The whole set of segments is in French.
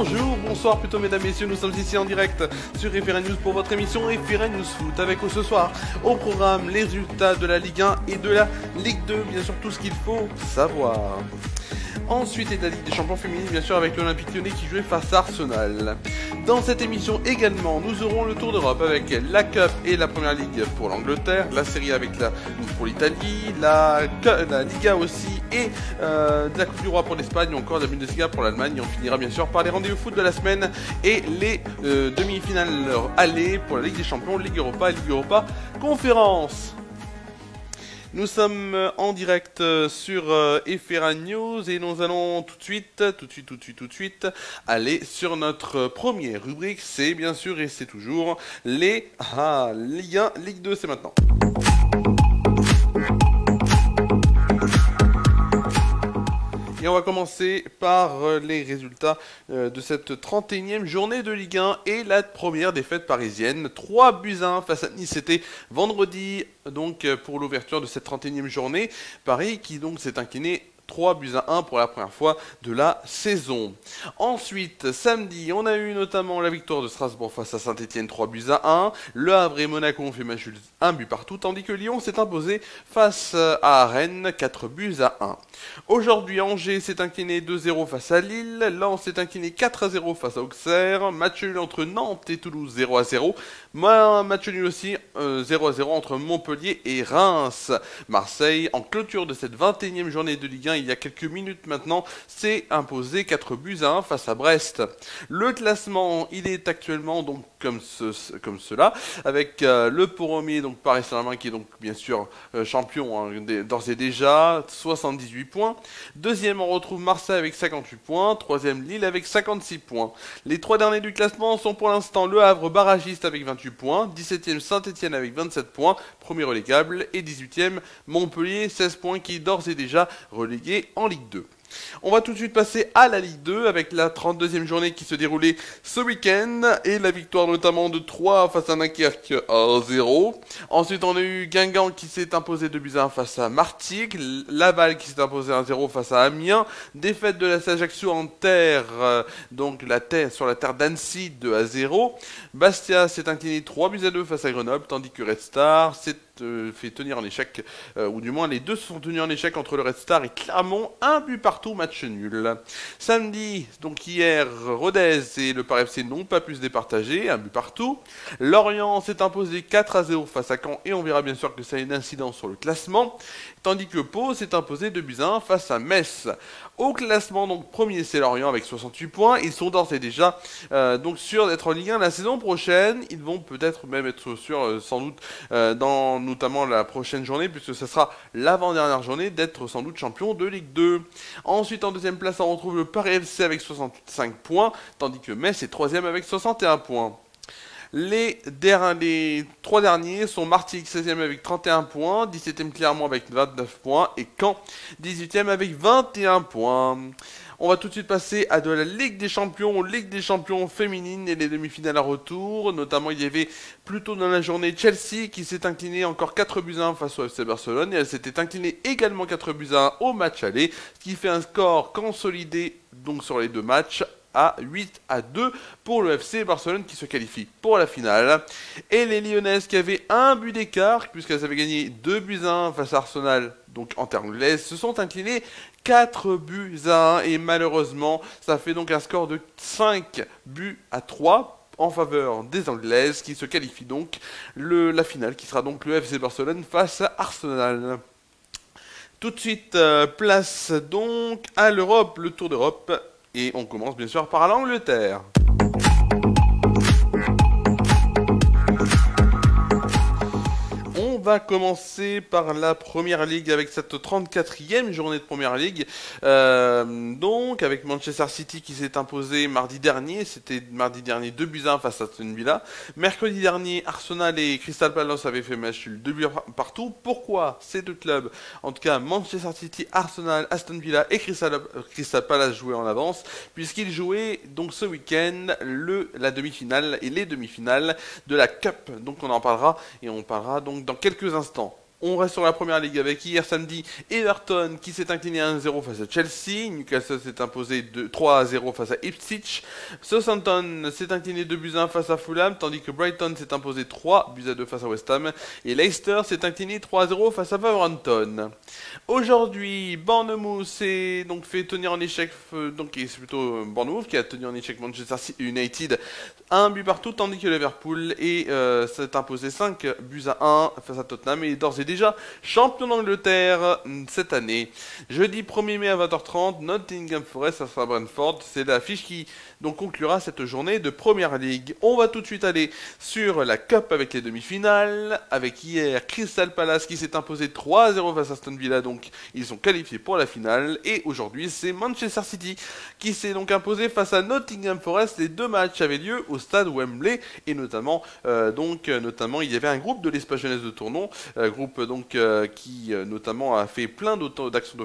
Bonjour, bonsoir plutôt mesdames, messieurs, nous sommes ici en direct sur FRN News pour votre émission FRN News Foot avec ce soir au programme les résultats de la Ligue 1 et de la Ligue 2, bien sûr tout ce qu'il faut savoir. Ensuite, et de la Ligue des Champions féminines, bien sûr, avec l'Olympique Lyonnais qui jouait face à Arsenal. Dans cette émission également, nous aurons le Tour d'Europe avec la Cup et la Première Ligue pour l'Angleterre, la Série avec pour l'Italie, la Liga aussi et de la Coupe du Roi pour l'Espagne, ou encore de la Bundesliga pour l'Allemagne. Et on finira bien sûr par les rendez-vous foot de la semaine et les demi-finales aller pour la Ligue des Champions, Ligue Europa Conférence. Nous sommes en direct sur FRN News et nous allons tout de suite aller sur notre première rubrique. C'est bien sûr et c'est toujours les Ligue 1, Ligue 2, c'est maintenant. Et on va commencer par les résultats de cette 31e journée de Ligue 1 et la première défaite parisienne. 3-1 face à Nice, c'était vendredi donc pour l'ouverture de cette 31e journée. Paris qui donc s'est incliné 3-1 pour la première fois de la saison. Ensuite, samedi, on a eu notamment la victoire de Strasbourg face à Saint-Etienne 3-1. Le Havre et Monaco ont fait match nul 1 but partout, tandis que Lyon s'est imposé face à Rennes 4-1. Aujourd'hui, Angers s'est incliné 2-0 face à Lille. Lens s'est incliné 4-0 face à Auxerre. Match nul entre Nantes et Toulouse 0-0. Match nul aussi 0-0 entre Montpellier et Reims. Marseille, en clôture de cette 21e journée de Ligue 1, il y a quelques minutes maintenant, s'est imposé 4-1 face à Brest. Le classement, il est actuellement donc comme cela, avec le premier, donc Paris Saint-Germain, qui est donc bien sûr champion d'ores et déjà, 78 points. Deuxième, on retrouve Marseille avec 58 points. Troisième, Lille avec 56 points. Les trois derniers du classement sont pour l'instant le Havre barragiste avec 28 points, 17e Saint-Etienne avec 27 points, premier relégable, et 18e Montpellier, 16 points, qui d'ores et déjà relégué en Ligue 2. On va tout de suite passer à la Ligue 2 avec la 32e journée qui se déroulait ce week-end et la victoire notamment de 3 face à Dunkerque à 0. Ensuite on a eu Guingamp qui s'est imposé 2-1 face à Martigues, Laval qui s'est imposé 1-0 face à Amiens, défaite de la Ajaccio en terre, donc sur la terre d'Annecy 2-0. Bastia s'est incliné 3-2 face à Grenoble, tandis que Red Star s'est fait tenir en échec, ou du moins les deux se sont tenus en échec entre le Red Star et Clermont, 1 but partout, match nul. Samedi, donc hier, Rodez et le Paris FC n'ont pas pu se départager, 1 but partout. Lorient s'est imposé 4-0 face à Caen et on verra bien sûr que ça a une incidence sur le classement, tandis que Pau s'est imposé 2-1 face à Metz. Au classement, donc premier c'est Lorient avec 68 points, ils sont d'ores et déjà donc sûrs d'être en Ligue 1 la saison prochaine, ils vont peut-être même être sûrs sans doute dans notamment la prochaine journée, puisque ce sera l'avant-dernière journée, d'être sans doute champion de Ligue 2. Ensuite, en deuxième place, on retrouve le Paris FC avec 65 points, tandis que Metz est troisième avec 61 points. Les trois derniers sont Martigues 16e avec 31 points, 17e Clermont avec 29 points et Caen 18e avec 21 points. On va tout de suite passer à de la Ligue des Champions féminines et les demi-finales à retour. Notamment, il y avait plutôt dans la journée Chelsea qui s'est incliné encore 4-1 face au FC Barcelone. Et elle s'était inclinée également 4-1 au match aller, ce qui fait un score consolidé donc sur les deux matchs à 8-2 pour le FC Barcelone qui se qualifie pour la finale. Et les Lyonnaises qui avaient un but d'écart, puisqu'elles avaient gagné 2-1 face à Arsenal, donc en terre anglaise, se sont inclinées 4-1 et malheureusement ça fait donc un score de 5-3 en faveur des Anglaises qui se qualifient donc la finale qui sera donc le FC Barcelone face à Arsenal. Tout de suite place donc à l'Europe, le Tour d'Europe, et on commence bien sûr par l'Angleterre. On va commencer par la Première Ligue avec cette 34e journée de Première Ligue. Donc avec Manchester City qui s'est imposé mardi dernier. C'était mardi dernier 2-1 face à Aston Villa. Mercredi dernier, Arsenal et Crystal Palace avaient fait match nul 2 buts partout. Pourquoi ces deux clubs, en tout cas Manchester City, Arsenal, Aston Villa et Crystal Palace jouaient en avance, puisqu'ils jouaient donc ce week-end la demi-finale et les demi-finales de la Cup. Donc on en parlera et on parlera donc dans quelques instants. On reste sur la première ligue avec hier samedi Everton qui s'est incliné 1-0 face à Chelsea. Newcastle s'est imposé 3-0 face à Ipswich. Southampton s'est incliné 2-1 face à Fulham, tandis que Brighton s'est imposé 3-2 face à West Ham. Et Leicester s'est incliné 3-0 face à Wolverhampton. Aujourd'hui, Bournemouth s'est donc fait tenir en échec, donc c'est plutôt Bournemouth qui a tenu en échec Manchester United 1 but partout, tandis que Liverpool s'est imposé 5-1 face à Tottenham et d'ores et déjà champion d'Angleterre cette année. Jeudi 1er mai à 20h30, Nottingham Forest face à Brentford, c'est l'affiche qui donc conclura cette journée de Première Ligue. On va tout de suite aller sur la Cup avec les demi-finales, avec hier Crystal Palace qui s'est imposé 3-0 face à Aston Villa, donc ils sont qualifiés pour la finale, et aujourd'hui c'est Manchester City qui s'est donc imposé face à Nottingham Forest. Les deux matchs avaient lieu au stade Wembley, et notamment il y avait un groupe de l'espace jeunesse de Tournon, groupe qui notamment a fait plein d'actions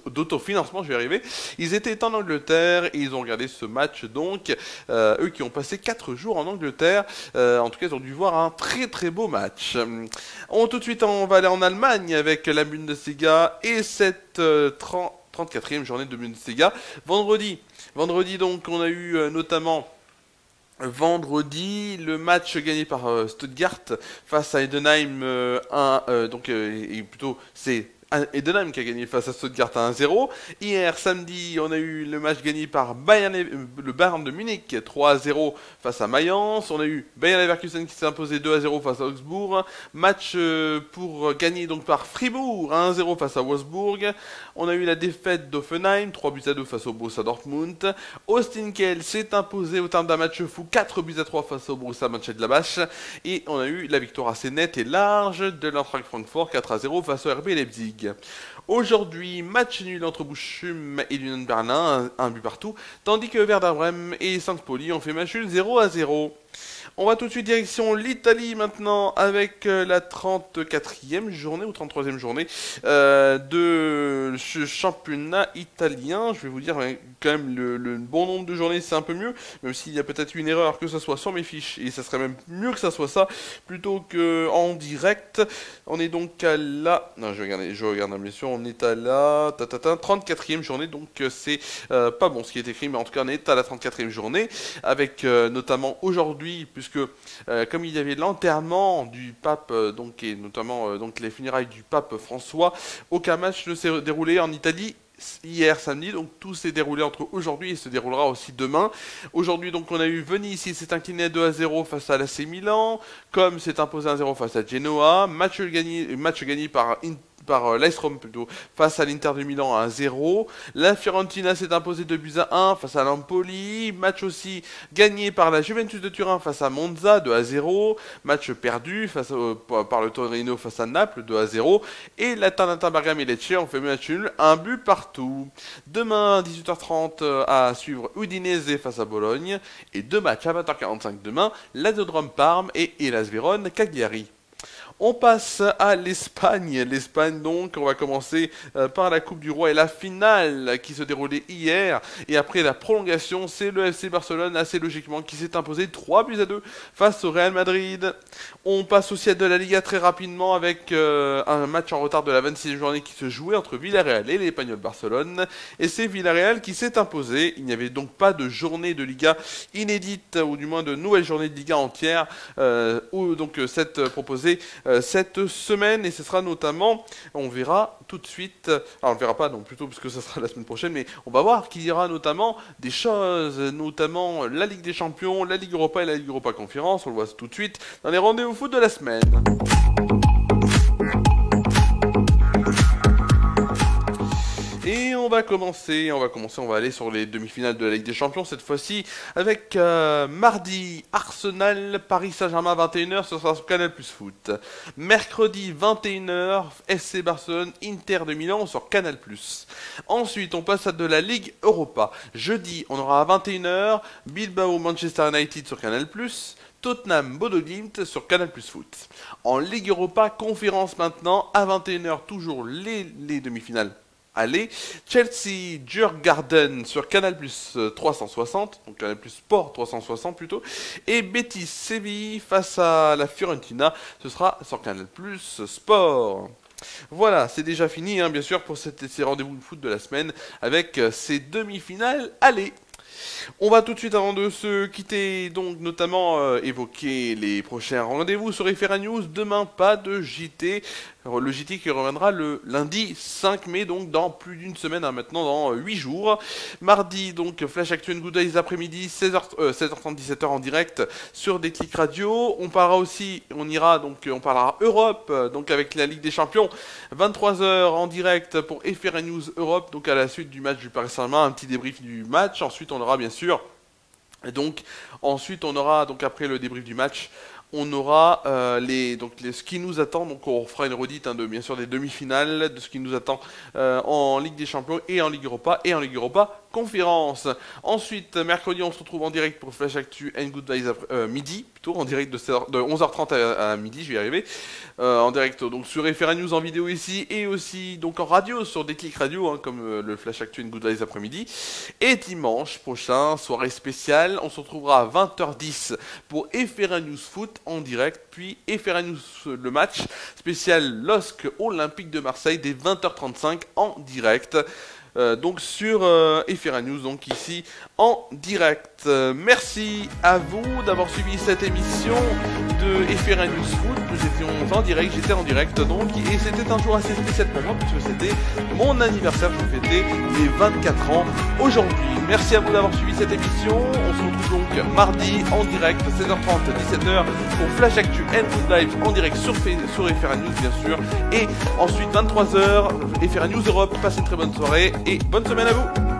d'autofinancement, je vais y arriver. Ils étaient en Angleterre et ils ont regardé ce match, donc eux qui ont passé 4 jours en Angleterre, en tout cas ils ont dû voir un très très beau match. Tout de suite on va aller en Allemagne avec la Bundesliga et cette 34e journée de Bundesliga. Vendredi donc on a eu notamment vendredi le match gagné par Stuttgart face à Heidenheim, c'est Heidenheim qui a gagné face à Stuttgart à 1-0. Hier, samedi, on a eu le match gagné par le Bayern de Munich 3-0 face à Mayence. On a eu Bayer Leverkusen qui s'est imposé 2-0 face à Augsbourg. Match pour gagner donc par Fribourg 1-0 face à Wolfsburg. On a eu la défaite d'Offenheim 3-2 face au Borussia Dortmund. Austin Kiel s'est imposé au terme d'un match fou 4-3 face au Borussia Mönchengladbach. Et on a eu la victoire assez nette et large de l'Eintracht Francfort 4-0 face au RB Leipzig. Aujourd'hui, match nul entre Bochum et l'Union Berlin, un but partout, tandis que Werder Bremen et Saint-Pauli ont fait match nul 0-0. On va tout de suite direction l'Italie maintenant avec la 34e journée ou 33e journée de ce championnat italien. Je vais vous dire quand même le bon nombre de journées, c'est un peu mieux, même s'il y a peut-être une erreur que ce soit sur mes fiches, et ça serait même mieux que ça soit ça plutôt qu'en direct. On est donc à la... Non, je regarde bien sûr, on est à la 34e journée, donc c'est pas bon ce qui est écrit, mais en tout cas on est à la 34e journée, avec notamment aujourd'hui, puisque comme il y avait l'enterrement du pape, et notamment les funérailles du pape François, aucun match ne s'est déroulé en Italie hier samedi, donc tout s'est déroulé entre aujourd'hui et se déroulera aussi demain. Aujourd'hui donc on a eu Venise qui s'est incliné 2-0 face à l'AC Milan, Comme s'est imposé 1-0 face à Genoa, match gagné par l'AS Rome plutôt, face à l'Inter de Milan à 1-0. La Fiorentina s'est imposée 2-1 face à l'Empoli. Match aussi gagné par la Juventus de Turin face à Monza 2-0. Match perdu par le Torino face à Naples 2-0. Et l'Atalanta Bergame et Lecce ont fait match nul, un but partout. Demain 18h30 à suivre Udinese face à Bologne. Et deux matchs à 20h45 demain, Lazio Parme et Hellas Vérone Cagliari. On passe à l'Espagne. L'Espagne donc, on va commencer par la Coupe du Roi et la finale qui se déroulait hier. Et après la prolongation, c'est le FC Barcelone assez logiquement qui s'est imposé 3-2 face au Real Madrid. On passe aussi à de la Liga très rapidement avec un match en retard de la 26e journée qui se jouait entre Villarreal et l'Espagnol Barcelone. Et c'est Villarreal qui s'est imposé. Il n'y avait donc pas de journée de Liga inédite, ou du moins de nouvelle journée de Liga entière, proposée cette semaine, et ce sera notamment, on verra tout de suite, alors on ne verra pas non plutôt parce que ce sera la semaine prochaine, mais on va voir qu'il y aura notamment des choses, notamment la Ligue des Champions, la Ligue Europa et la Ligue Europa Conférence, on le voit tout de suite dans les rendez-vous foot de la semaine. Et on va aller sur les demi-finales de la Ligue des Champions, cette fois-ci, avec mardi, Arsenal, Paris Saint-Germain, 21h, ce sera sur Canal Plus Foot. Mercredi, 21h, FC Barcelone, Inter de Milan sur Canal Plus. Ensuite, on passe à de la Ligue Europa. Jeudi, on aura à 21h, Bilbao, Manchester United sur Canal Plus. Tottenham, Bodo Glimt sur Canal Plus Foot. En Ligue Europa, conférence maintenant, à 21h, toujours les demi-finales aller. Chelsea Djurgården sur Canal Plus 360, donc Canal Plus Sport 360 plutôt. Et Betis Séville face à la Fiorentina, ce sera sur Canal Plus Sport. Voilà, c'est déjà fini, hein, bien sûr, pour ces rendez-vous de foot de la semaine avec ces demi-finales. Allez! On va tout de suite, avant de se quitter, donc notamment évoquer les prochains rendez-vous sur Efera News. Demain, pas de JT. Le JT qui reviendra le lundi 5 mai, donc dans plus d'une semaine, hein, maintenant dans 8 jours. Mardi, donc Flash Actu Good Days après-midi, 16h30, 17h en direct sur Déclic Radio. On parlera aussi, on parlera Europe, donc avec la Ligue des Champions, 23h en direct pour Efera News Europe, donc à la suite du match du Paris Saint-Germain, un petit débrief du match. Ensuite, on aura bien sûr, après le débrief du match, on aura ce qui nous attend. Donc on fera une redite bien sûr des demi-finales, de ce qui nous attend en Ligue des Champions et en Ligue Europa Conférence. Ensuite, mercredi, on se retrouve en direct pour Flash Actu and Good Days midi, plutôt en direct de 11h30 à midi, je vais y arriver. En direct donc sur Efera News en vidéo ici, et aussi donc en radio sur Déclic Radio, hein, comme le Flash Actu and Good Days après-midi. Et dimanche prochain, soirée spéciale, on se retrouvera à 20h10 pour Efera News Foot en direct, puis Efera News le match spécial LOSC Olympique de Marseille dès 20h35 en direct. Donc sur Efera News, donc ici en direct. Merci à vous d'avoir suivi cette émission de Efera News Foot. Nous étions en direct, j'étais en direct donc, et c'était un jour assez spécial pour moi puisque c'était mon anniversaire, je fêtais les 24 ans aujourd'hui. Merci à vous d'avoir suivi cette émission. On se retrouve donc mardi en direct 16h30, 17h pour Flash Actu and Good Live en direct sur Efera News bien sûr, et ensuite 23h Efera News Europe. Passez une très bonne soirée et bonne semaine à vous.